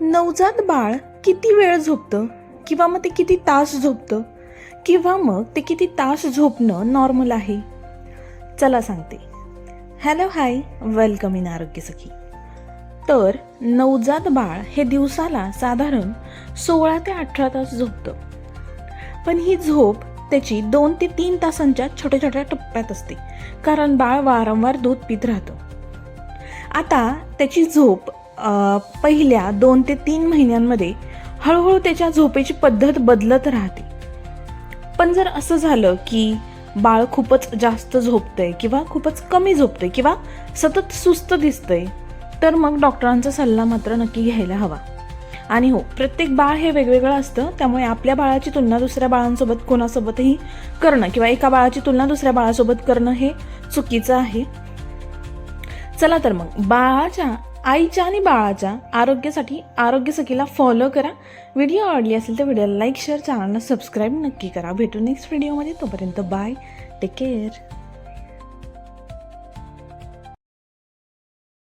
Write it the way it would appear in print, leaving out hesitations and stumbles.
नवजात बाळ किती वेळ झोपतं किंवा मग ते किती तास झोपतं किंवा मग ते किती तास झोपणं नॉर्मल आहे? चला सांगते. हॅलो हाय, वेलकम इन आरोग्य सखी. तर नवजात बाळ हे दिवसाला साधारण 16 ते 18 तास झोपतं. पण ही झोप त्याची 2 ते 3 तासांच्या छोट्या छोट्या टप्प्यात असते, कारण बाळ वारंवार दूध पित राहतं. आता त्याची झोप पहिल्या 2 ते 3 महिन्यांमध्ये हळूहळू त्याच्या झोपेची पद्धत बदलत राहते. पण जर असं झालं की बाळ खूपच जास्त झोपतंय किंवा खूपच कमी झोपतंय किंवा सतत सुस्त दिसतंय, तर मग डॉक्टरांचा सल्ला मात्र नक्की घ्यायला हवा. आणि हो, प्रत्येक बाळ हे वेगवेगळं असतं, त्यामुळे आपल्या बाळाची तुलना दुसऱ्या बाळांसोबत कोणासोबतही करणं किंवा एका बाळाची तुलना दुसऱ्या बाळासोबत करणं हे चुकीचं आहे. चला तर मग बाळाच्या, आईच्या आणि बाळाच्या आरोग्यासाठी आरोग्य सखीला फॉलो करा. व्हिडिओ आवडली असेल तर व्हिडिओला लाईक, शेअर, चॅनलला सबस्क्राईब नक्की करा. भेटू नेक्स्ट व्हिडिओमध्ये. तोपर्यंत बाय, टेक केअर.